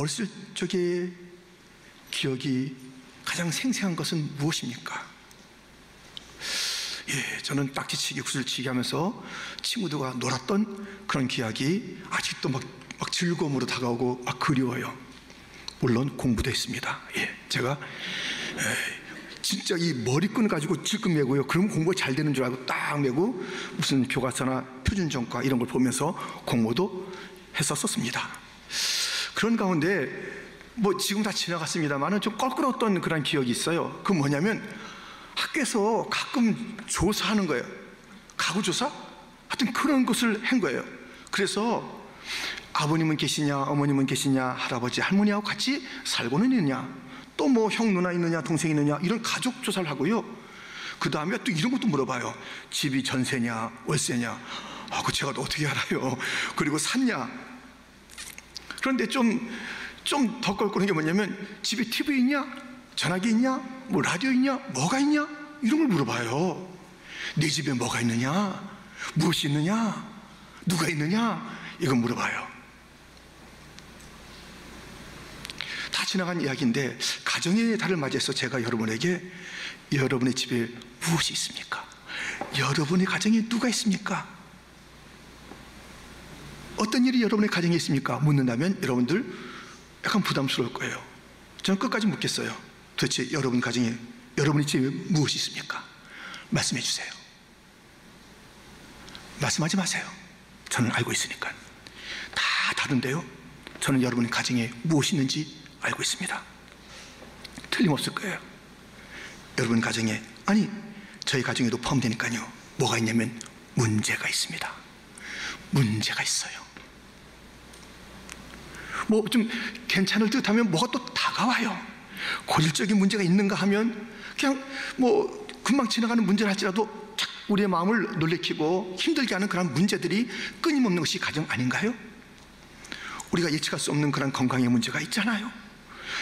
어렸을 적의 기억이 가장 생생한 것은 무엇입니까? 저는 딱지치기, 구슬치기 하면서 친구들과 놀았던 그런 기억이 아직도 막 즐거움으로 다가오고 막 그리워요. 물론 공부도 했습니다. 제가 진짜 이 머리끈 가지고 질끈 매고요. 그럼 공부가 잘 되는 줄 알고 딱 매고 무슨 교과서나 표준전과 이런 걸 보면서 공부도 했었습니다. 그런 가운데 지금 다 지나갔습니다만 좀 껄끄러웠던 그런 기억이 있어요. 그 뭐냐면 학교에서 가끔 조사하는 거예요. 가구조사? 하여튼 그런 것을 한 거예요. 그래서 아버님은 계시냐, 어머님은 계시냐, 할아버지, 할머니하고 같이 살고는 있느냐, 또 형, 누나 있느냐, 동생 있느냐, 이런 가족 조사를 하고요. 그 다음에 또 이런 것도 물어봐요. 집이 전세냐, 월세냐. 그 제가 어떻게 알아요? 그리고 샀냐. 그런데 좀 더 껄끄러운 게 뭐냐면 집에 TV 있냐, 전화기 있냐, 라디오 있냐, 뭐가 있냐, 이런 걸 물어봐요. 내 집에 뭐가 있느냐, 무엇이 있느냐, 누가 있느냐, 이건 물어봐요. 다 지나간 이야기인데 가정의 달을 맞이해서 제가 여러분에게 여러분의 집에 무엇이 있습니까? 여러분의 가정에 누가 있습니까? 어떤 일이 여러분의 가정에 있습니까? 묻는다면 여러분들 약간 부담스러울 거예요. 저는 끝까지 묻겠어요. 도대체 여러분 가정에, 여러분의 집에 무엇이 있습니까? 말씀해 주세요. 말씀하지 마세요. 저는 알고 있으니까. 다 다른데요, 저는 여러분의 가정에 무엇이 있는지 알고 있습니다. 틀림없을 거예요. 여러분 가정에, 아니 저희 가정에도 포함되니까요, 뭐가 있냐면 문제가 있습니다. 문제가 있어요. 좀 괜찮을 듯 하면 뭐가 또 다가와요. 고질적인 문제가 있는가 하면 그냥 금방 지나가는 문제를 할지라도 착 우리의 마음을 놀래키고 힘들게 하는 그런 문제들이 끊임없는 것이 가정 아닌가요? 우리가 예측할 수 없는 그런 건강의 문제가 있잖아요.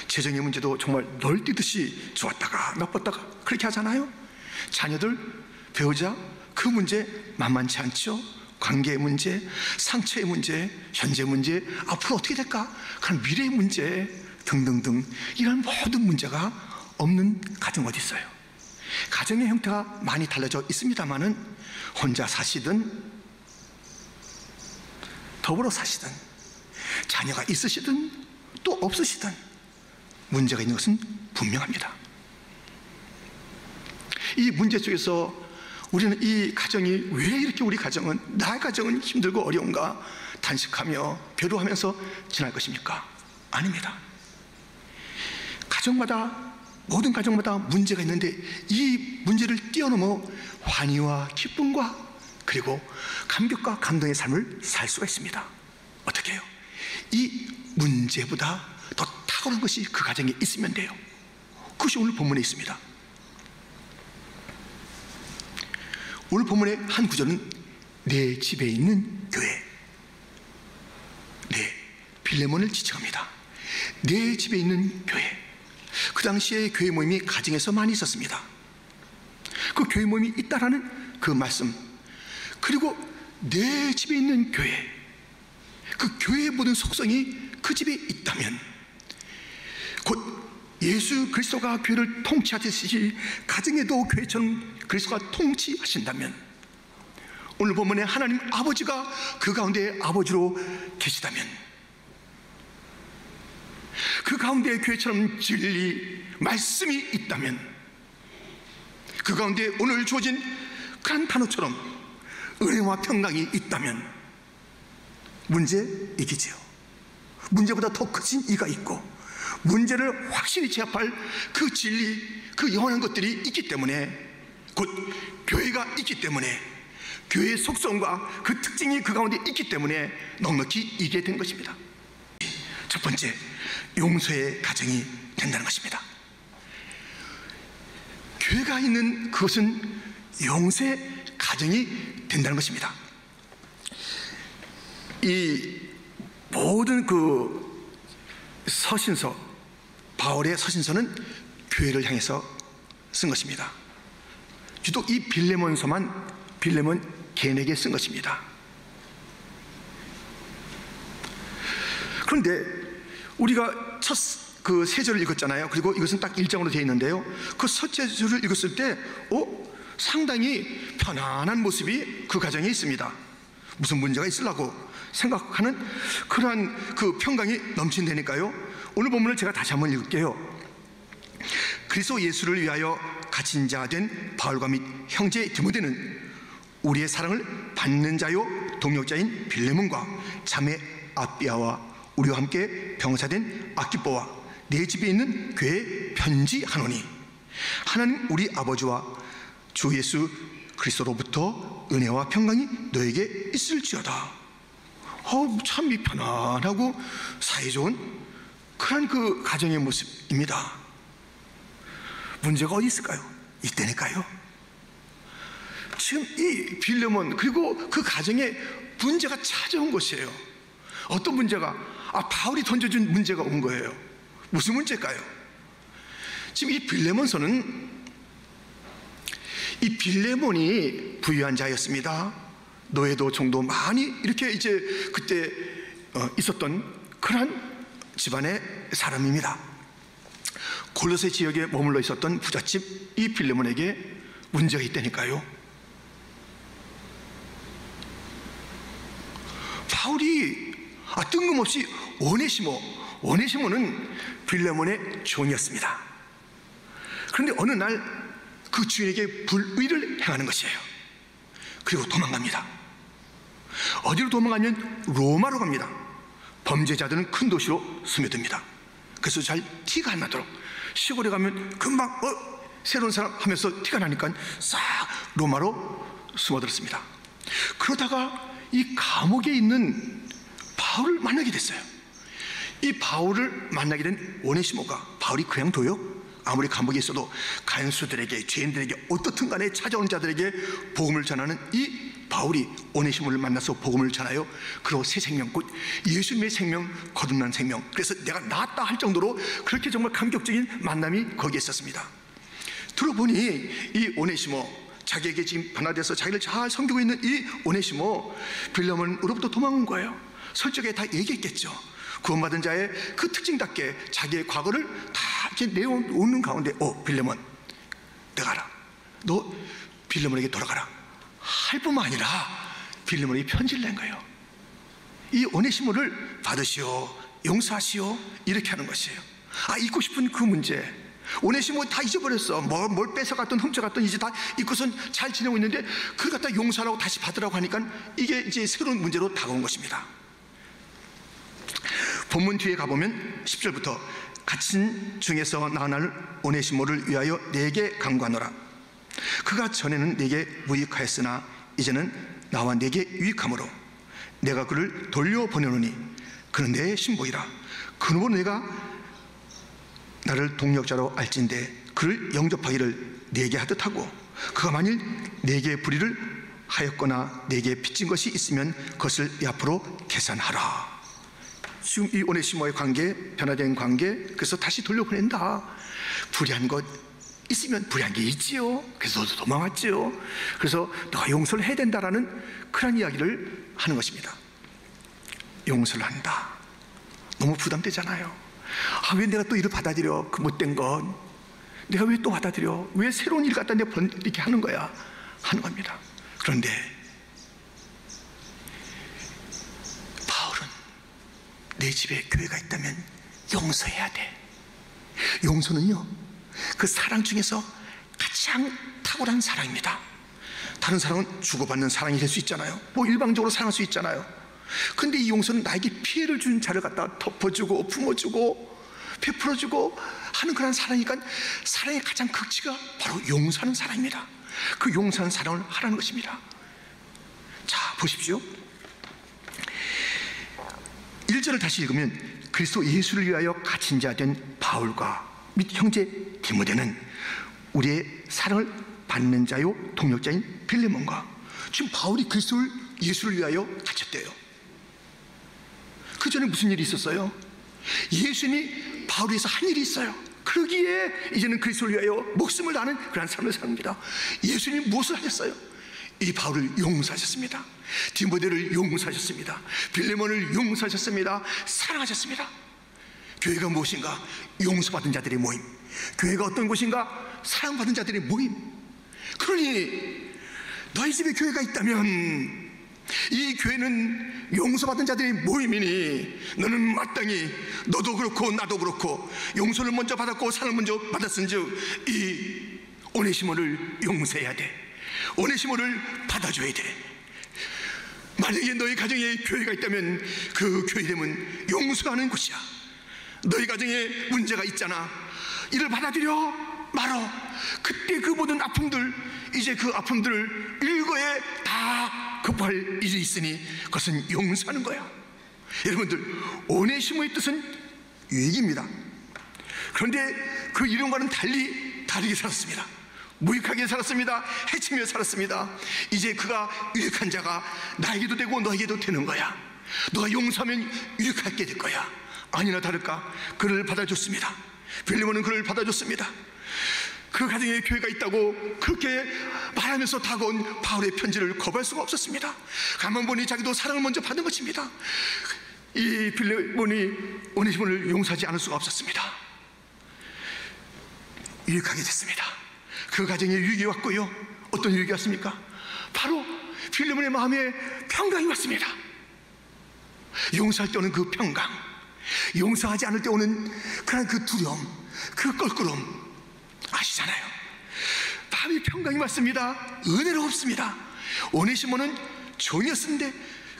재정의 문제도 정말 널뛰듯이 좋았다가 나빴다가 그렇게 하잖아요. 자녀들, 배우자, 그 문제 만만치 않죠. 관계의 문제, 상처의 문제, 현재 문제, 앞으로 어떻게 될까, 그런 미래의 문제 등등등, 이런 모든 문제가 없는 가정 어디 있어요? 가정의 형태가 많이 달라져 있습니다만은 혼자 사시든 더불어 사시든 자녀가 있으시든 또 없으시든 문제가 있는 것은 분명합니다. 이 문제 속에서 우리는 이 가정이 왜 이렇게 우리 가정은, 나의 가정은 힘들고 어려운가 단식하며 괴로워하면서 지날 것입니까? 아닙니다. 가정마다, 모든 가정마다 문제가 있는데 이 문제를 뛰어넘어 환희와 기쁨과 그리고 감격과 감동의 삶을 살 수가 있습니다. 어떻게 해요? 이 문제보다 더 탁월한 것이 그 가정에 있으면 돼요. 그것이 오늘 본문에 있습니다. 오늘 본문의 한 구절은 내 집에 있는 교회, 빌레몬을 지칭합니다. 내 집에 있는 교회. 그 당시에 교회 모임이 가정에서 많이 있었습니다. 그 교회 모임이 있다라는 그 말씀, 그리고 내 집에 있는 교회, 그 교회의 모든 속성이 그 집에 있다면 곧 예수 그리스도가 교회를 통치하듯이 가정에도 교회처럼 그리스도가 통치하신다면, 오늘 본문에 하나님 아버지가 그 가운데 아버지로 계시다면, 그 가운데 교회처럼 진리, 말씀이 있다면, 그 가운데 오늘 주어진 그런 단어처럼 은혜와 평강이 있다면 문제 이기지요. 문제보다 더 크신 이가 있고 문제를 확실히 제압할 그 진리, 그 영원한 것들이 있기 때문에, 곧 교회가 있기 때문에, 교회의 속성과 그 특징이 그 가운데 있기 때문에 넉넉히 이기게 된 것입니다. 첫 번째, 용서의 가정이 된다는 것입니다. 교회가 있는 그것은 용서의 가정이 된다는 것입니다. 이 모든 그 서신서, 바울의 서신서는 교회를 향해서 쓴 것입니다. 유독 이 빌레몬서만 빌레몬 개인에게 쓴 것입니다. 그런데 우리가 첫 그 세 절을 읽었잖아요. 그리고 이것은 딱 1장으로 되어 있는데요. 그 첫째 절을 읽었을 때 상당히 편안한 모습이 그 가정에 있습니다. 무슨 문제가 있으려고 생각하는 그러한 그 평강이 넘친다니까요. 오늘 본문을 제가 다시 한번 읽을게요. 그리스도 예수를 위하여 갇힌 자 된 바울과 및 형제 디모데는 우리의 사랑을 받는 자요 동역자인 빌레몬과 자매 아비아와 우리와 함께 병사된 아키뽀와 내 집에 있는 교회에 편지하노니 하나님 우리 아버지와 주 예수 그리스도로부터 은혜와 평강이 너에게 있을지어다. 참 편안하고 사이좋은 그런 그 가정의 모습입니다. 문제가 어디 있을까요? 이때니까요. 지금 이 빌레몬 그리고 그 가정에 문제가 찾아온 것이에요. 어떤 문제가? 바울이 던져준 문제가 온 거예요. 무슨 문제일까요? 지금 이 빌레몬서는 이 빌레몬이 부유한 자였습니다. 노예도 종도 많이 이렇게 이제 그때 있었던 그런 집안의 사람입니다. 골로새 지역에 머물러 있었던 부잣집 이 빌레몬에게 문제가 있다니까요. 바울이 뜬금없이 오네시모는 빌레몬의 종이었습니다. 그런데 어느 날 그 주인에게 불의를 행하는 것이에요. 그리고 도망갑니다. 어디로 도망가면 로마로 갑니다. 범죄자들은 큰 도시로 스며듭니다. 그래서 잘 티가 안 나도록 시골에 가면 금방 새로운 사람 하면서 티가 나니까 싹 로마로 숨어들었습니다. 그러다가 이 감옥에 있는 바울을 만나게 됐어요. 이 바울을 만나게 된 오네시모가 바울이 그냥 둬요? 아무리 감옥에 있어도 간수들에게 죄인들에게 어떻든 간에 찾아온 자들에게 복음을 전하는 이 바울이 오네시모를 만나서 복음을 전하여 그로 새 생명 곧 예수님의 생명 거듭난 생명 그래서 내가 나았다 할 정도로 그렇게 정말 감격적인 만남이 거기에 있었습니다. 들어보니 이 오네시모 자기에게 지금 변화돼서 자기를 잘 섬기고 있는 이 오네시모 빌레몬으로부터 도망온 거예요. 솔직하게 다 얘기했겠죠. 구원받은 자의 그 특징답게 자기의 과거를 다 이렇게 내오는 가운데 빌레몬 내가 알아. 너 빌레몬에게 돌아가라 할 뿐만 아니라 빌레몬에게 편지를 낸 거예요. 이 오네시모를 받으시오 용서하시오 이렇게 하는 것이에요. 잊고 싶은 그 문제 오네시모 다 잊어버렸어. 뭘 뺏어갔던 훔쳐갔던 이제 다 잊고선 잘 지내고 있는데 그걸 갖다 용서하라고 다시 받으라고 하니까 이게 이제 새로운 문제로 다가온 것입니다. 본문 뒤에 가보면 10절부터 갇힌 중에서 나날 오네시모를 위하여 내게 간구하노라. 그가 전에는 내게 무익하였으나 이제는 나와 내게 유익함으로 내가 그를 돌려보내노니 그는 내 신복이라. 그러므로 내가 나를 동력자로 알진대 그를 영접하기를 내게 하듯하고 그가 만일 내게 불의를 하였거나 내게 빚진 것이 있으면 그것을 이 앞으로 계산하라. 지금 이 오네시모의 관계, 변화된 관계, 그래서 다시 돌려보낸다. 불의한 것 있으면 불의한 게 있지요. 그래서 너도 도망왔지요. 그래서 너가 용서를 해야 된다라는 그런 이야기를 하는 것입니다. 용서를 한다. 너무 부담되잖아요. 왜 내가 또 이를 받아들여? 그 못된 건 내가 왜 또 받아들여? 왜 새로운 일 갖다 내가 이렇게 하는 거야? 하는 겁니다. 그런데 바울은 내 집에 교회가 있다면 용서해야 돼. 용서는요 그 사랑 중에서 가장 탁월한 사랑입니다. 다른 사랑은 주고받는 사랑이 될 수 있잖아요. 일방적으로 사랑할 수 있잖아요. 근데 이 용서는 나에게 피해를 준 자를 갖다 덮어주고 품어주고 베풀어주고 하는 그런 사랑이니까 사랑의 가장 극치가 바로 용서하는 사랑입니다. 그 용서하는 사랑을 하라는 것입니다. 자 보십시오. 1절을 다시 읽으면 그리스도 예수를 위하여 갇힌 자 된 바울과 및 형제 디모데는 우리의 사랑을 받는 자요 동역자인 빌레몬과 지금 바울이 그리스도 예수를 위하여 갇혔대요. 그 전에 무슨 일이 있었어요? 예수님이 바울을 위해서 한 일이 있어요. 그러기에 이제는 그리스도를 위하여 목숨을 다하는 그런 삶을 삽니다. 예수님이 무엇을 하셨어요? 이 바울을 용서하셨습니다. 디모데를 용서하셨습니다. 빌레몬을 용서하셨습니다. 사랑하셨습니다. 교회가 무엇인가? 용서받은 자들의 모임. 교회가 어떤 곳인가? 사랑받은 자들의 모임. 그러니 너희 집에 교회가 있다면 이 교회는 용서받은 자들의 모임이니 너는 마땅히, 너도 그렇고 나도 그렇고 용서를 먼저 받았고 사랑을 먼저 받았은즉 이 오네시모를 용서해야 돼. 오네시모를 받아줘야 돼. 만약에 너희 가정에 교회가 있다면 그 교회 이름은 용서하는 곳이야. 너희 가정에 문제가 있잖아. 이를 받아들여 말어. 그때 그 모든 아픔들, 이제 그 아픔들을 일거에 다 극복할 일이 있으니 그것은 용서하는 거야. 여러분들, 오네시모의 뜻은 유익입니다. 그런데 그 이름과는 다르게 살았습니다. 무익하게 살았습니다. 해치며 살았습니다. 이제 그가 유익한 자가 나에게도 되고 너에게도 되는 거야. 너가 용서하면 유익하게 될 거야. 아니나 다를까 그를 받아줬습니다. 빌레몬은 그를 받아줬습니다. 그 가정에 교회가 있다고 그렇게 말하면서 다가온 바울의 편지를 거부할 수가 없었습니다. 가만 보니 자기도 사랑을 먼저 받은 것입니다. 이 빌레몬이 오네시모를 용서하지 않을 수가 없었습니다. 유익하게 됐습니다. 그 가정에 유익이 왔고요. 어떤 유익이 왔습니까? 바로 빌레몬의 마음에 평강이 왔습니다. 용서할 때 오는 그 평강, 용서하지 않을 때 오는 그런 그 두려움, 그 껄끄러움 아시잖아요. 마음이 평강이 왔습니다. 은혜롭습니다. 오네시모는 종이었는데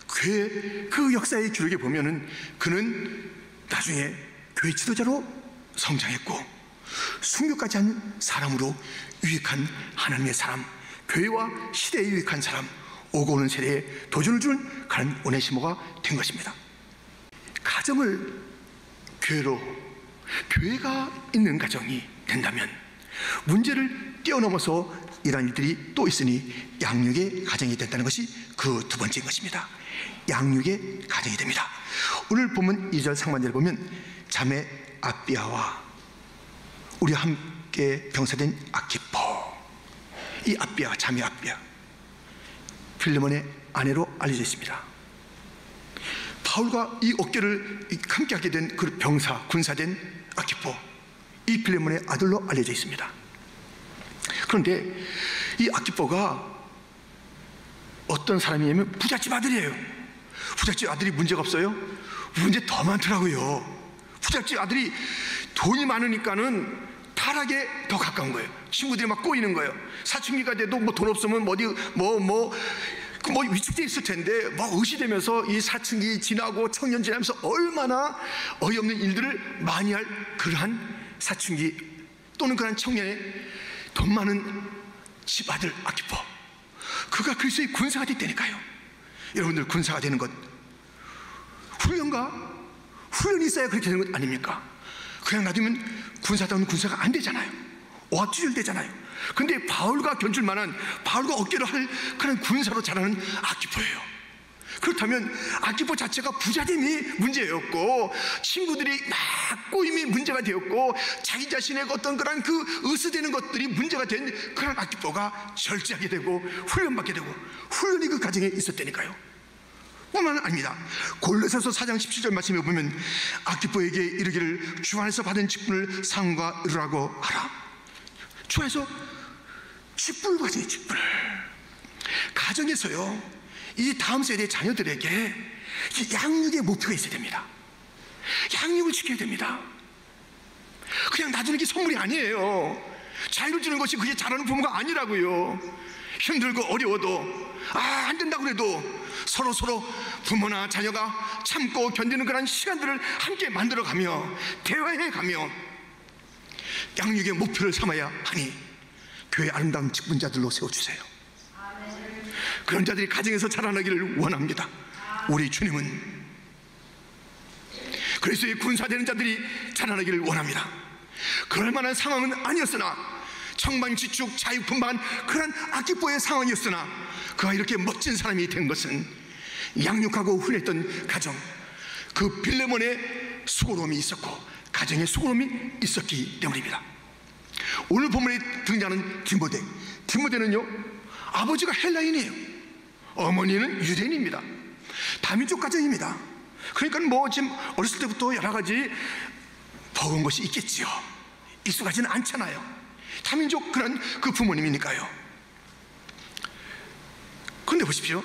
그 역사의 기록에 보면은 그는 나중에 교회 지도자로 성장했고 순교까지 한 사람으로 유익한 하나님의 사람, 교회와 시대에 유익한 사람, 오고 오는 세대에 도전을 준 그런 오네시모가 된 것입니다. 가정을 교회로, 교회가 있는 가정이 된다면 문제를 뛰어넘어서 이러한 일들이 또 있으니 양육의 가정이 됐다는 것이 그 두 번째인 것입니다. 양육의 가정이 됩니다. 오늘 보면 2절 상반절을 보면 자매 아비아와 우리와 함께 병사된 아키포, 이 아비아, 자매 아비아, 빌레몬의 아내로 알려져 있습니다. 바울과 이 어깨를 함께하게 된 그 병사, 군사된 아키포, 이 빌레몬의 아들로 알려져 있습니다. 그런데 이 아키포가 어떤 사람이냐면 부잣집 아들이에요. 부잣집 아들이 문제가 없어요? 문제 더 많더라고요. 부잣집 아들이 돈이 많으니까는 타락에 더 가까운 거예요. 친구들이 막 꼬이는 거예요. 사춘기가 돼도 뭐 돈 없으면 어디 뭐 위축돼 있을 텐데 막 의시되면서 이 사춘기 지나고 청년 지나면서 얼마나 어이없는 일들을 많이 할 그러한 사춘기 또는 그러한 청년의 돈 많은 집 아들 아키포, 그가 그리스도의 군사가 됐다니까요. 여러분들, 군사가 되는 것 훈련이 있어야 그렇게 되는 것 아닙니까? 그냥 놔두면 군사다운 군사가 안 되잖아요. 오합지졸 되잖아요. 근데 바울과 견줄 만한, 바울과 어깨를 할 그런 군사로 자라는 아키포예요. 그렇다면 아키포 자체가 부자됨이 문제였고 친구들이 막 꼬임이 문제가 되었고 자기 자신의 어떤 그런 그 으스대는 것들이 문제가 된 그런 아키포가 절제하게 되고 훈련받게 되고, 훈련이 그 가정에 있었다니까요. 뿐만 아닙니다. 골로새서 4장 17절 말씀에 보면 아키포에게 이르기를 주 안에서 받은 직분을 상과 이루라고 하라. 주 안에서 직분을 가진 직분을, 가정에서요, 이 다음 세대 자녀들에게 양육의 목표가 있어야 됩니다. 양육을 지켜야 됩니다. 그냥 놔두는 게 선물이 아니에요. 자유를 주는 것이 그게 잘하는 부모가 아니라고요. 힘들고 어려워도 안 된다고 그래도 서로 부모나 자녀가 참고 견디는 그런 시간들을 함께 만들어가며 대화해가며 양육의 목표를 삼아야 하니 교회 아름다운 직분자들로 세워주세요. 그런 자들이 가정에서 자라나기를 원합니다. 우리 주님은 그리스도의 군사되는 자들이 자라나기를 원합니다. 그럴 만한 상황은 아니었으나 청반지축 자유분반 그런 아키포의 상황이었으나 그가 이렇게 멋진 사람이 된 것은 양육하고 훈련했던 가정, 그 빌레몬의 수고로움이 있었고 가정의 수고로움이 있었기 때문입니다. 오늘 본문에 등장하는 디모데는요, 아버지가 헬라인이에요. 어머니는 유대인입니다. 다민족 가정입니다. 그러니까 뭐 지금 어렸을 때부터 여러 가지 버거운 것이 있겠지요. 익숙하지는 않잖아요. 다민족 그런 그 부모님이니까요. 그런데 보십시오.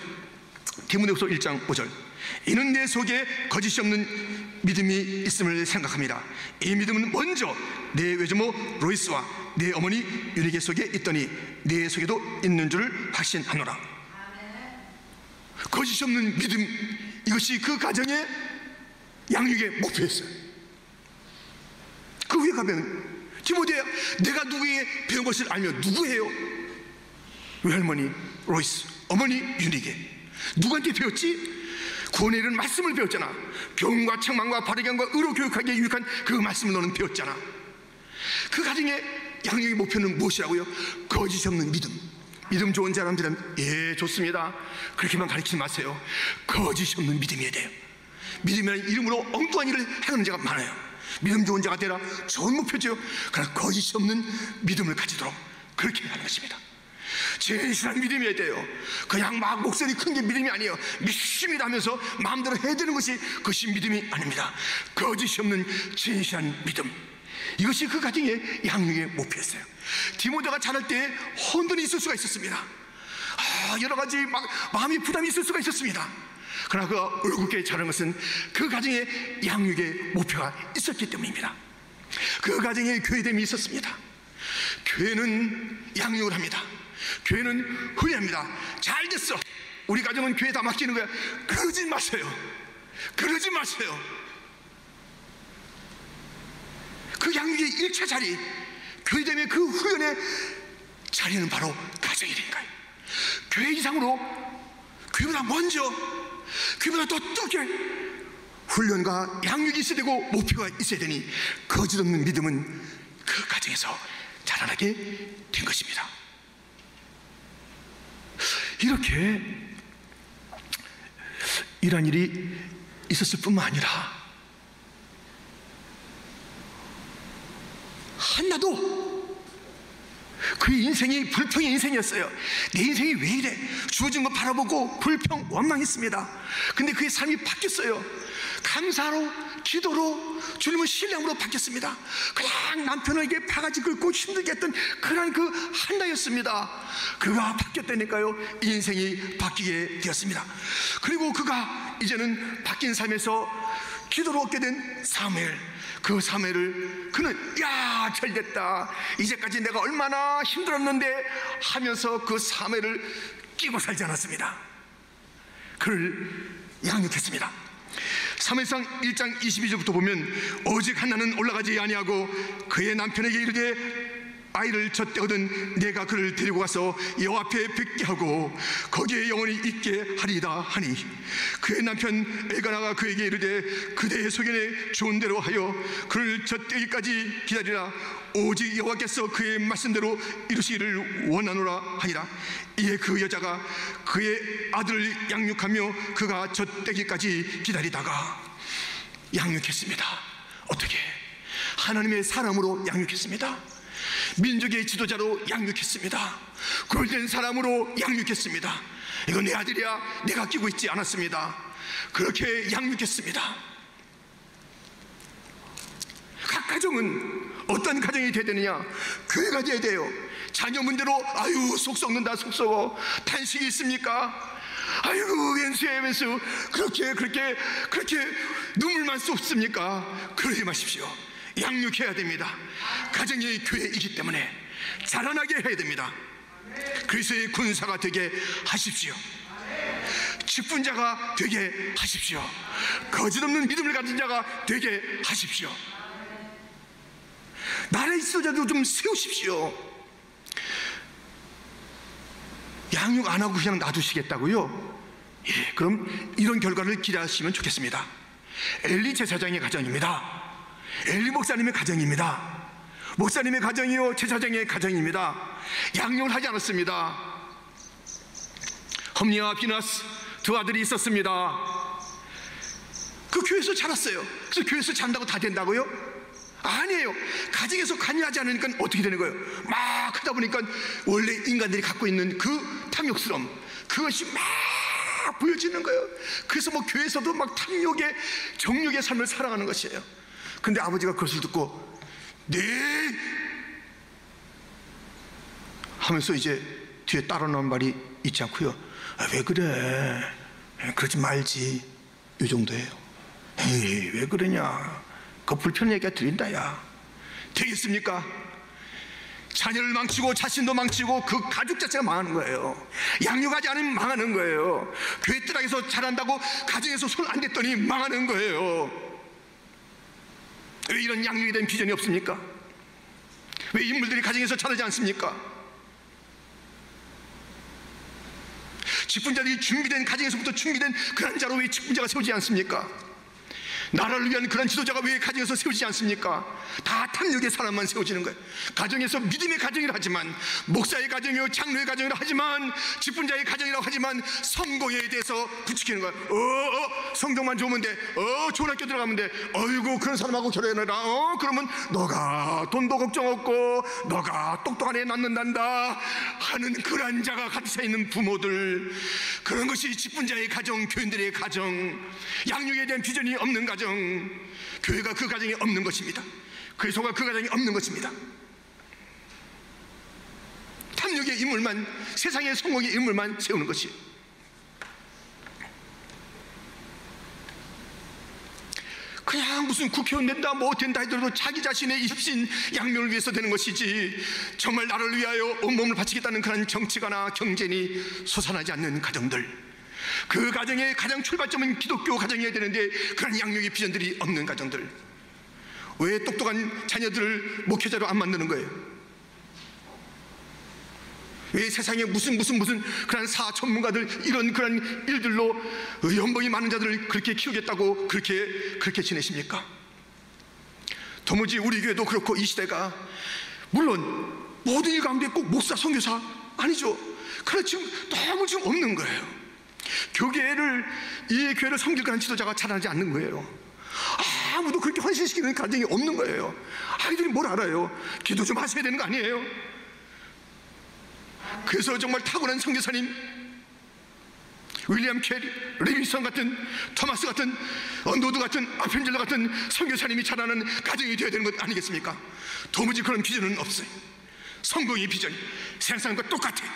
디모데후서 1장 5절. 이는 내 속에 거짓이 없는 믿음이 있음을 생각합니다. 이 믿음은 먼저 내 외조모 로이스와 내 어머니 유니게 속에 있더니 내 속에도 있는 줄을 확신하노라. 거짓이 없는 믿음, 이것이 그 가정의 양육의 목표였어요. 그 후에 가면 디모데야, 내가 누구에게 배운 것을 알면 누구예요? 외할머니 로이스, 어머니 유니게. 누구한테 배웠지? 구원에 이르는 말씀을 배웠잖아. 교훈과 책망과 바르게 함과 의로 교육하기에 유익한 그 말씀을 너는 배웠잖아. 그 가정의 양육의 목표는 무엇이라고요? 거짓 없는 믿음. 믿음 좋은 사람들은 예 좋습니다, 그렇게만 가르치지 마세요. 거짓 없는 믿음이어야 돼요. 믿음이라는 이름으로 엉뚱한 일을 행하는 자가 많아요. 믿음 좋은 자가 되라, 좋은 목표죠. 그러나 거짓 없는 믿음을 가지도록 그렇게 하는 것입니다. 진실한 믿음이어야 돼요. 그냥 막 목소리 큰 게 믿음이 아니에요. 믿습니다 하면서 마음대로 해야 되는 것이 그것이 믿음이 아닙니다. 거짓이 없는 진실한 믿음, 이것이 그 가정의 양육의 목표였어요. 디모데가 자랄 때 혼돈이 있을 수가 있었습니다. 여러 가지 마음이 부담이 있을 수가 있었습니다. 그러나 그가 올곧게 자란 것은 그 가정의 양육의 목표가 있었기 때문입니다. 그 가정에 교회됨이 있었습니다. 교회는 양육을 합니다. 교회는 훈련합니다. 잘 됐어, 우리 가정은 교회 다 맡기는 거야. 그러지 마세요. 그러지 마세요. 그 양육의 1차 자리, 교회됨의 그 훈련의 자리는 바로 가정이니까요. 교회 이상으로, 교회보다 먼저, 교회보다 더 뜨겁게 훈련과 양육이 있어야 되고 목표가 있어야 되니 거짓 없는 믿음은 그 가정에서 자라나게 된 것입니다. 이렇게 이러한 일이 있었을 뿐만 아니라 한나도 그의 인생이 불평의 인생이었어요. 내 인생이 왜 이래? 주어진 거 바라보고 불평, 원망했습니다. 근데 그의 삶이 바뀌었어요. 감사로, 기도로, 주님을 신뢰함으로 바뀌었습니다. 그냥 남편에게 바가지 긁고 힘들게 했던 그런 그 한나였습니다. 그가 바뀌었다니까요. 인생이 바뀌게 되었습니다. 그리고 그가 이제는 바뀐 삶에서 기도로 얻게 된 사무엘, 그 사무엘을 그는 야 잘됐다, 이제까지 내가 얼마나 힘들었는데 하면서 그 사무엘을 끼고 살지 않았습니다. 그를 양육했습니다. 사무엘상 1장 22절부터 보면 오직 한나는 올라가지 아니하고 그의 남편에게 이르되 아이를 젖대거든 내가 그를 데리고 가서 여호와 앞에 뵙게 하고 거기에 영원히 있게 하리이다 하니 그의 남편 엘가나가 그에게 이르되 그대의 소견에 좋은 대로 하여 그를 젖대기까지 기다리라. 오직 여호와께서 그의 말씀대로 이루시기를 원하노라 하니라. 이에 그 여자가 그의 아들을 양육하며 그가 젖대기까지 기다리다가 양육했습니다. 어떻게? 하나님의 사람으로 양육했습니다. 민족의 지도자로 양육했습니다. 그럴된 사람으로 양육했습니다. 이건 내 아들이야, 내가 끼고 있지 않았습니다. 그렇게 양육했습니다. 각 가정은 어떤 가정이 돼야 되느냐? 교회가 돼야 돼요. 자녀 문제로 아유 속 썩는다, 속 썩어. 탄식이 있습니까? 아이고 왼수야 왼수. 그렇게 눈물만 쏟습니까? 그러지 마십시오. 양육해야 됩니다. 가정이 교회이기 때문에 자라나게 해야 됩니다. 그리스도의 군사가 되게 하십시오. 직분자가 되게 하십시오. 거짓 없는 믿음을 가진 자가 되게 하십시오. 나라의 지도자도 좀 세우십시오. 양육 안 하고 그냥 놔두시겠다고요? 예, 그럼 이런 결과를 기대하시면 좋겠습니다. 엘리 제사장의 가정입니다. 엘리 목사님의 가정입니다. 목사님의 가정이요 제사장의 가정입니다. 양육을 하지 않았습니다. 험리와 비나스 두 아들이 있었습니다. 그 교회에서 자랐어요. 그래서 교회에서 잔다고 다 된다고요? 아니에요. 가정에서 관여하지 않으니까 어떻게 되는 거예요? 막 하다 보니까 원래 인간들이 갖고 있는 그 탐욕스러움, 그것이 막 보여지는 거예요. 그래서 뭐 교회에서도 막 탐욕의 정욕의 삶을 살아가는 것이에요. 근데 아버지가 그것을 듣고 네 하면서 이제 뒤에 따라 나온 말이 있지 않고요. 왜 그래? 그러지 말지. 이 정도예요. 에이, 왜 그러냐? 그 불편한 얘기가 들린다 야. 되겠습니까? 자녀를 망치고 자신도 망치고 그 가족 자체가 망하는 거예요. 양육하지 않으면 망하는 거예요. 교회 뜨락에서 잘한다고 가정에서 손 안 댔더니 망하는 거예요. 왜 이런 양육에 대한 비전이 없습니까? 왜 인물들이 가정에서 잘하지 않습니까? 직분자들이 준비된 가정에서부터 준비된 그런 자로 왜 직분자가 세우지 않습니까? 나라를 위한 그런 지도자가 왜 가정에서 세우지 않습니까? 다 탐욕의 사람만 세워지는 거예요. 가정에서 믿음의 가정이라 하지만, 목사의 가정이요 장로의 가정이라 하지만, 직분자의 가정이라고 하지만 성공에 대해서 부추기는 거예요. 성적만 좋으면 돼. 좋은 학교 들어가면 돼. 어이구 그런 사람하고 결혼해라. 그러면 너가 돈도 걱정 없고 너가 똑똑한 애 낳는단다 하는 그런 자가 갇혀 있는 부모들, 그런 것이 직분자의 가정, 교인들의 가정, 양육에 대한 비전이 없는 가정, 교회가 그 가정이 없는 것입니다. 그리스도가 그 가정이 없는 것입니다. 탐욕의 인물만, 세상의 성공의 인물만 세우는 것이. 그냥 무슨 국회의원 된다 뭐 된다 하더라도 자기 자신의 입신 양명을 위해서 되는 것이지, 정말 나를 위하여 온몸을 바치겠다는 그런 정치가나 경쟁이 솟아나지 않는 가정들, 그 가정의 가장 출발점은 기독교 가정이어야 되는데 그런 양육의 비전들이 없는 가정들, 왜 똑똑한 자녀들을 목회자로 안 만드는 거예요? 왜 세상에 무슨 그런 전문가들 이런 그런 일들로 연봉이 많은 자들을 그렇게 키우겠다고 그렇게 지내십니까? 도무지 우리 교회도 그렇고 이 시대가, 물론 모든 일 가운데 꼭 목사, 선교사 아니죠. 그러나 지금 너무 지금 없는 거예요. 이 교회를 섬길 그런 지도자가 자라지 않는 거예요. 아무도 그렇게 헌신시키는 가정이 없는 거예요. 아이들이 뭘 알아요? 기도 좀 하셔야 되는 거 아니에요? 그래서 정말 탁월한 선교사님, 윌리엄 캐리, 리빙스턴 같은, 토마스 같은, 노드 같은, 아펜젤러 같은 선교사님이 자라는 가정이 되어야 되는 것 아니겠습니까? 도무지 그런 비전은 없어요. 성공의 비전이 세상 사람과 똑같아요.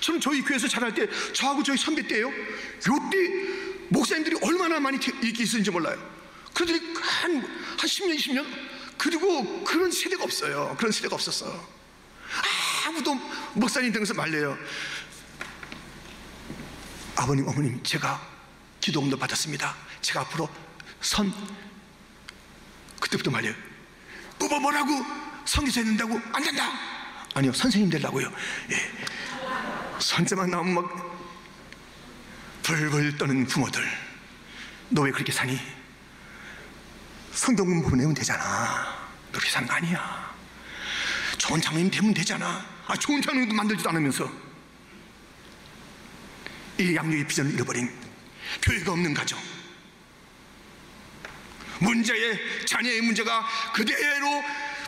저는 저희 교회에서 자랄 때, 저하고 저희 선배 때예요, 요때 목사님들이 얼마나 많이 이렇게 있었는지 몰라요. 그들이 한 10년, 20년, 그리고 그런 세대가 없어요. 그런 세대가 없었어. 아무도 목사님 등에서 말려요. 아버님, 어머님, 제가 기도응답 받았습니다. 제가 앞으로 그때부터 말려요. 뭐라고? 선교사 된다고? 안 된다. 아니요, 선생님 되려고요. 예. 선자만 나오면 막 벌벌 떠는 부모들, 너 왜 그렇게 사니? 성경 보내면 되잖아. 그렇게 사는 거 아니야. 좋은 장로님 되면 되잖아. 좋은 장로님도 만들지도 않으면서. 이 양육의 비전을 잃어버린 교회가 없는 가정, 자녀의 문제가 그대로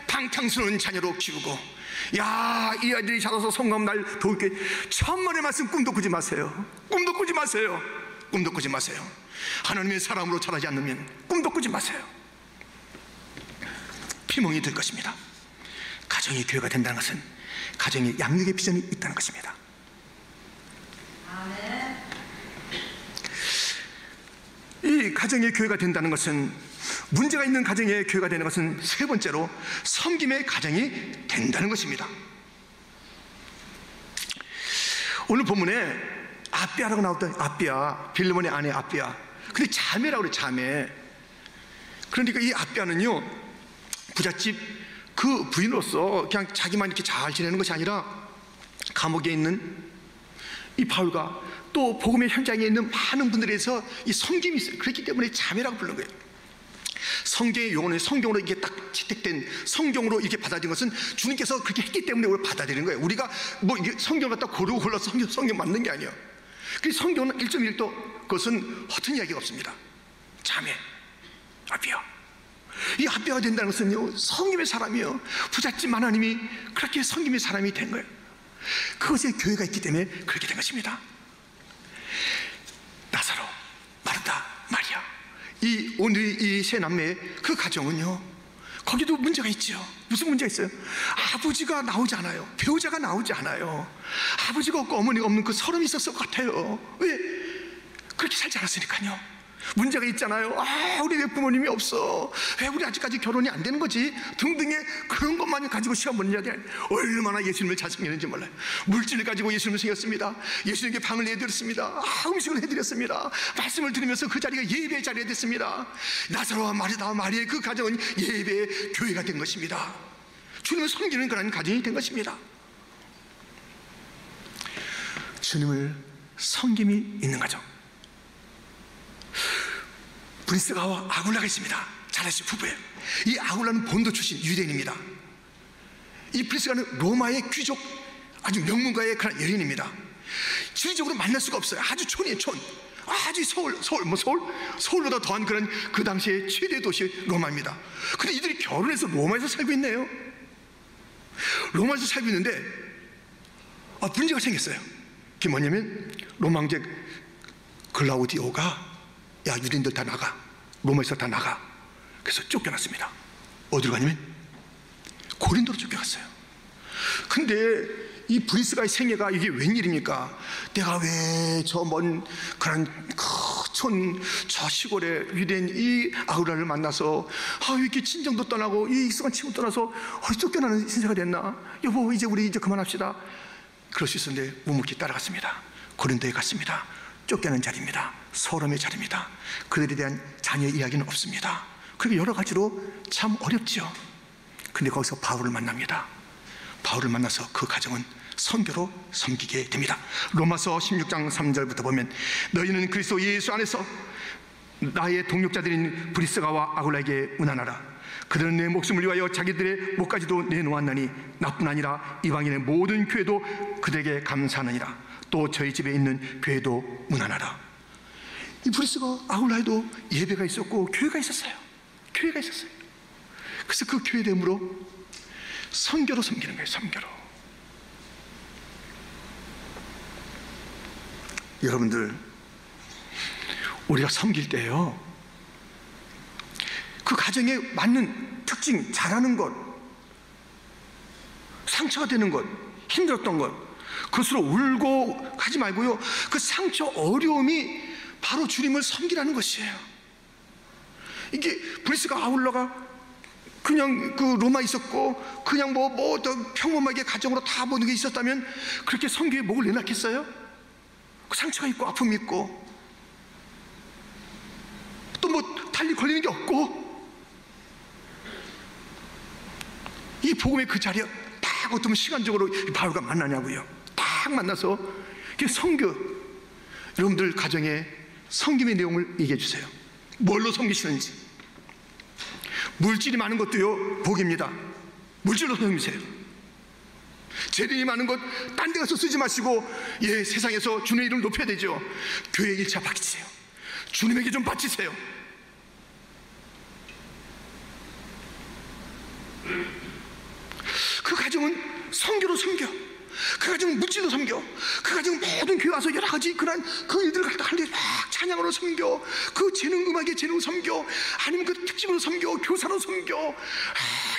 방탕스러운 자녀로 키우고, 야, 이 아이들이 자라서 성공하면 날 도울게. 천만의 말씀 꿈도 꾸지 마세요. 꿈도 꾸지 마세요. 꿈도 꾸지 마세요. 하나님의 사람으로 자라지 않으면 꿈도 꾸지 마세요. 피멍이 될 것입니다. 가정이 교회가 된다는 것은 가정의 양육의 비전이 있다는 것입니다. 이 가정의 교회가 된다는 것은, 문제가 있는 가정의 교회가 되는 것은 세 번째로 섬김의 가정이 된다는 것입니다. 오늘 본문에 아비아라고 나왔던, 아비아, 빌레몬의 아내 아비아, 근데 자매라고 그래요. 자매. 그러니까 이 아비아는요, 부잣집 그 부인으로서 그냥 자기만 이렇게 잘 지내는 것이 아니라 감옥에 있는 이 바울과 또 복음의 현장에 있는 많은 분들에서 이 섬김이 있어요. 그렇기 때문에 자매라고 부르는 거예요. 성경의 용어는 성경으로 이게 딱 채택된, 성경으로 이렇게 받아들인 것은 주님께서 그렇게 했기 때문에 우리가 받아들이는 거예요. 우리가 뭐 이게 성경을 갖다 고르고 골라서 성경 맞는 게 아니에요. 그 성경은 1.1도 그것은 허튼 이야기가 없습니다. 자매, 아비아. 이 아비아가 된다는 것은요, 성김의 사람이요, 부잣집 하나님이 그렇게 성김의 사람이 된 거예요. 그것에 교회가 있기 때문에 그렇게 된 것입니다. 오늘 이 세 남매의 그 가정은요, 거기도 문제가 있죠. 무슨 문제가 있어요? 아버지가 나오지 않아요. 배우자가 나오지 않아요. 아버지가 없고 어머니가 없는 그 서름이 있었을 것 같아요. 왜? 그렇게 살지 않았으니까요. 문제가 있잖아요. 우리 왜 부모님이 없어? 왜 우리 아직까지 결혼이 안 되는 거지? 등등의 그런 것만 가지고 시간 보는 이야기. 얼마나 예수님을 잘 섬기는지 몰라요. 물질을 가지고 예수님을 섬겼습니다. 예수님께 방을 내드렸습니다. 음식을 해드렸습니다. 말씀을 들으면서 그 자리가 예배의 자리가 됐습니다. 나사로와 마리다와 마리아의 그 가정은 예배의 교회가 된 것입니다. 주님을 섬기는 그런 가정이 된 것입니다. 주님을 섬김이 있는 가정. 브리스가와 아굴라가 있습니다. 잘 아시죠? 부부예요. 이 아굴라는 본도 출신 유대인입니다. 이 브리스가는 로마의 귀족, 아주 명문가의 그런 여인입니다. 지리적으로 만날 수가 없어요. 아주 촌이에요, 촌. 아주 서울보다 더한 그런 그 당시의 최대 도시 로마입니다. 근데 이들이 결혼해서 로마에서 살고 있네요. 로마에서 살고 있는데 문제가 생겼어요. 그게 뭐냐면 로마 황제 글라우디오가 야, 유대인들 다 나가. 로마에서 다 나가. 그래서 쫓겨났습니다. 어디로 가냐면 고린도로 쫓겨갔어요. 근데 이 브리스가의 생애가 이게 웬일입니까? 내가 왜 저 먼 그런 저 시골에 유대인 이 아굴라를 만나서 이렇게 친정도 떠나고 이 익숙한 친구 떠나서 쫓겨나는 신세가 됐나? 여보, 이제 우리 그만합시다. 그럴 수 있었는데 묵묵히 따라갔습니다. 고린도에 갔습니다. 쫓겨난 자리입니다. 서름의 자리입니다. 그들에 대한 자녀 이야기는 없습니다. 그리고 여러 가지로 참 어렵죠. 근데 거기서 바울을 만납니다. 바울을 만나서 그 가정은 선교로 섬기게 됩니다. 로마서 16장 3절부터 보면 너희는 그리스도 예수 안에서 나의 동역자들인 브리스가와 아굴라에게 문안하라. 그들은 내 목숨을 위하여 자기들의 목까지도 내놓았나니 나뿐 아니라 이방인의 모든 교회도 그들에게 감사하느니라. 또 저희 집에 있는 교회도 문안하라. 이 브리스가 아굴라에도 예배가 있었고 교회가 있었어요. 교회가 있었어요. 그래서 그 교회 됨으로 선교로 섬기는 거예요. 선교로. 여러분들, 우리가 섬길 때요, 그 가정에 맞는 특징, 잘하는 것, 상처가 되는 것, 힘들었던 것, 그것으로 울고 하지 말고요, 그 상처, 어려움이 바로 주님을 섬기라는 것이에요. 이게 브리스가 아굴라가 그냥 그 로마에 있었고 그냥 더 평범하게 가정으로 다 모든 게 있었다면 그렇게 선교에 목을 내놨겠어요? 그 상처가 있고 아픔이 있고 또 달리 걸리는 게 없고, 이 복음의 그 자리에 딱 어떤 시간적으로 바울과 만나냐고요. 딱 만나서 선교, 여러분들 가정에 섬김의 내용을 얘기해 주세요. 뭘로 섬기시는지. 물질이 많은 것도요, 복입니다. 물질로 섬기세요. 재능이 많은 것 딴 데 가서 쓰지 마시고 세상에서 주님의 이름을 높여야 되죠. 교회 1차 바치세요. 주님에게 좀 바치세요. 그 가정은 선교로 섬겨. 그 가정은 물질로 섬겨. 그 가정은 모든 교회 와서 여러 가지 그 일들을 갖다 할 때 막 찬양으로 섬겨. 그 재능, 음악의 재능으로 섬겨. 아니면 그 특집으로 섬겨. 교사로 섬겨.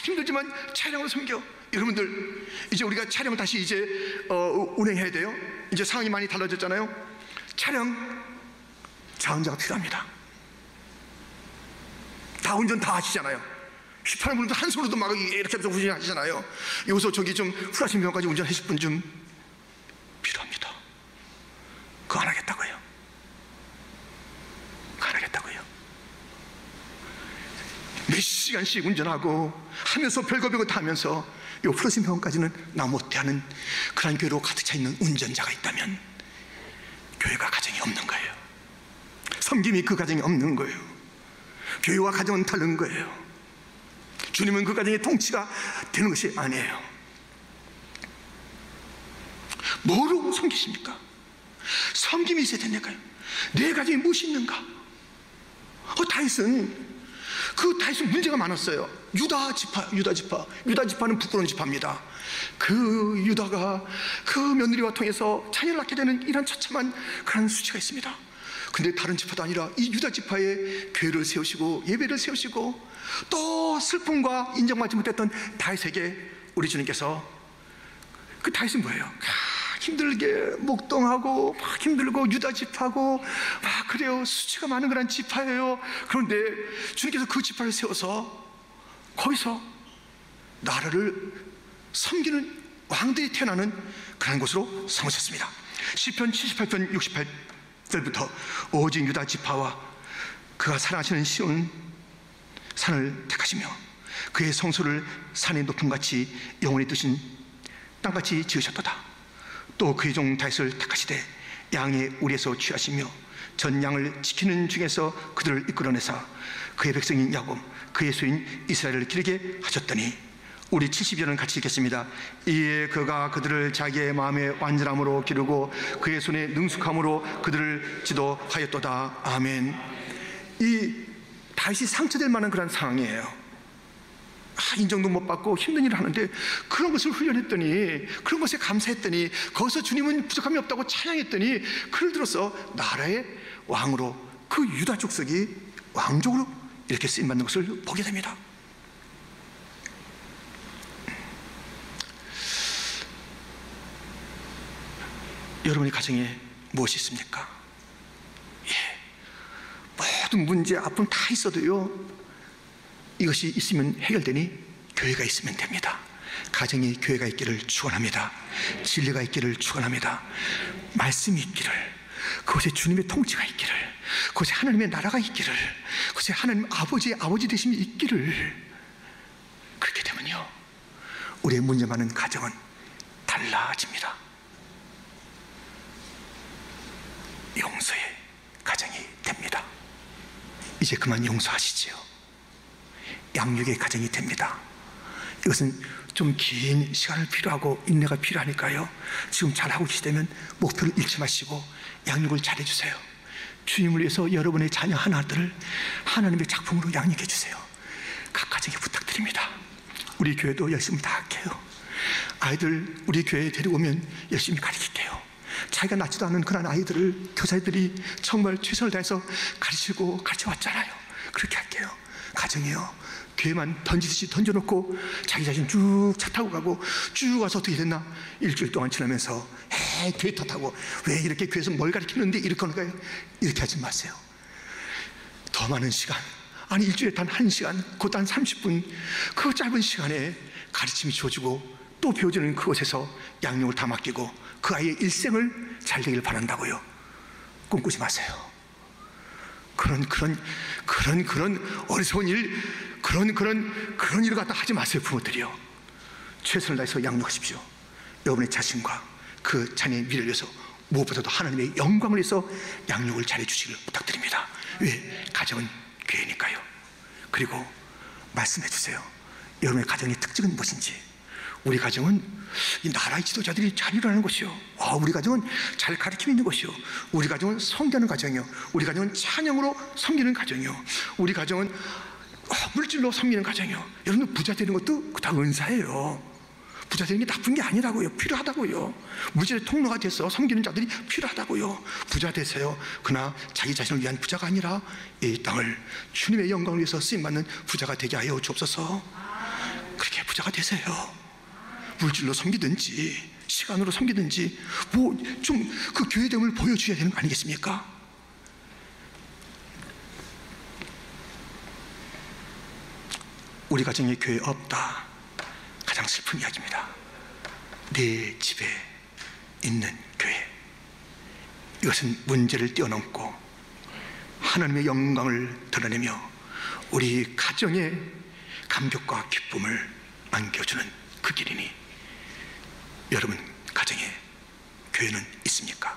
힘들지만 찬양으로 섬겨. 여러분들, 이제 우리가 촬영을 다시 이제 운행해야 돼요. 이제 상황이 많이 달라졌잖아요. 촬영 자원자가 필요합니다. 다 운전 다 하시잖아요. 휘파람 분도 한 손으로도 막 이렇게 해서 운전하시잖아요. 여기서 저기 좀 후라신 병까지 운전하실 분 좀 필요합니다. 그거 안 하겠다고요. 그거 안 하겠다고요. 몇 시간씩 운전하고 하면서 별거 다 하면서 요 후라신 병까지는 나 못해하는 그런 교회로 가득 차 있는 운전자가 있다면 교회가 가정이 없는 거예요. 섬김이 그 가정이 없는 거예요. 교회와 가정은 다른 거예요. 주님은 그 가정의 통치가 되는 것이 아니에요. 뭐로 섬기십니까? 섬김이 있어야 된다니까요. 내 가정이 무엇이 있는가? 다윗은 문제가 많았어요. 유다 지파는 부끄러운 지파입니다. 그 유다가 그 며느리와 통해서 자녀를 낳게 되는 이런 처참한 그런 수치가 있습니다. 근데 다른 지파도 아니라 이 유다 지파에 교회를 세우시고 예배를 세우시고 또 슬픔과 인정받지 못했던 다윗에게 우리 주님께서, 그 다윗은 뭐예요? 힘들게 목동하고 막 힘들고 유다 지파고 막 그래요. 수치가 많은 그런 지파예요. 그런데 주님께서 그 지파를 세워서 거기서 나라를 섬기는 왕들이 태어나는 그런 곳으로 삼으셨습니다. 시편 78편 68절부터 오직 유다 지파와 그가 사랑하시는 시온 산을 택하시며 그의 성소를 산의 높음같이 영원히 뜨신 땅같이 지으셨도다. 또 그의 종 다윗을 택하시되 양의 우리에서 취하시며 전 양을 지키는 중에서 그들을 이끌어내사 그의 백성인 야곱 그의 소인 이스라엘을 기르게 하셨더니, 우리 70절은 같이 읽겠습니다. 이에 그가 그들을 자기의 마음의 완전함으로 기르고 그의 손의 능숙함으로 그들을 지도하였도다. 아멘. 이 다윗이 상처될 만한 그런 상황이에요. 인정도 못 받고 힘든 일을 하는데 그런 것을 훈련했더니, 그런 것에 감사했더니, 거기서 주님은 부족함이 없다고 찬양했더니 그를 들어서 나라의 왕으로, 그 유다 족속이 왕족으로 이렇게 쓰임받는 것을 보게 됩니다. 여러분의 가정에 무엇이 있습니까? 모든 문제, 아픔 다 있어도요, 이것이 있으면 해결되니 교회가 있으면 됩니다. 가정에 교회가 있기를 축원합니다. 진리가 있기를 축원합니다. 말씀이 있기를, 그곳에 주님의 통치가 있기를, 그곳에 하나님의 나라가 있기를, 그곳에 하나님 아버지의 아버지 되심이 있기를. 그렇게 되면요, 우리의 문제 많은 가정은 달라집니다. 용서의 가정이 됩니다. 이제 그만 용서하시지요. 양육의 가정이 됩니다. 이것은 좀 긴 시간을 필요하고 인내가 필요하니까요, 지금 잘하고 계시다면 목표를 잃지 마시고 양육을 잘해주세요. 주님을 위해서 여러분의 자녀 하나들을 하나님의 작품으로 양육해 주세요. 각 가정에 부탁드립니다. 우리 교회도 열심히 다 할게요. 아이들 우리 교회에 데리고오면 열심히 가르칠게요. 자기가 낳지도 않은 그런 아이들을 교사들이 정말 최선을 다해서 가르치고 가르쳐왔잖아요. 그렇게 할게요. 가정이요, 교회만 던지듯이 던져놓고 자기 자신 쭉 차 타고 가고, 쭉 와서 어떻게 됐나 일주일 동안 지나면서 교회 탓하고, 왜 이렇게 교회에서 뭘 가르치는데 이렇게 하는 거예요. 이렇게 하지 마세요. 더 많은 시간, 아니 일주일에 단 1시간, 곧 단 30분, 그 짧은 시간에 가르침이 주어지고 또 배워지는 그곳에서 양육을 다 맡기고 그 아이의 일생을 잘 되길 바란다고요. 꿈꾸지 마세요. 그런 어리석은 일, 그런 일을 갖다 하지 마세요. 부모들이요, 최선을 다해서 양육하십시오. 여러분의 자신과 그 자녀의 미래를 위해서, 무엇보다도 하나님의 영광을 위해서 양육을 잘해 주시길 부탁드립니다. 왜? 가정은 교회니까요. 그리고 말씀해 주세요. 여러분의 가정의 특징은 무엇인지. 우리 가정은 이 나라의 지도자들이 잘 일어나는 것이요, 우리 가정은 잘 가르침이 있는 것이요, 우리 가정은 섬기는 가정이요, 우리 가정은 찬양으로 섬기는 가정이요, 우리 가정은 물질로 섬기는 가정이요. 여러분, 부자 되는 것도 다 은사예요. 부자 되는 게 나쁜 게 아니라고요. 필요하다고요. 물질의 통로가 돼서 섬기는 자들이 필요하다고요. 부자 되세요. 그러나 자기 자신을 위한 부자가 아니라 이 땅을 주님의 영광을 위해서 쓰임받는 부자가 되게 하여 주옵소서. 그렇게 부자가 되세요. 물질로 섬기든지 시간으로 섬기든지 뭐 좀 그 교회됨을 보여줘야 되는 거 아니겠습니까? 우리 가정에 교회 없다, 가장 슬픈 이야기입니다. 내 집에 있는 교회, 이것은 문제를 뛰어넘고 하나님의 영광을 드러내며 우리 가정에 감격과 기쁨을 안겨주는 그 길이니, 여러분 가정에 교회는 있습니까?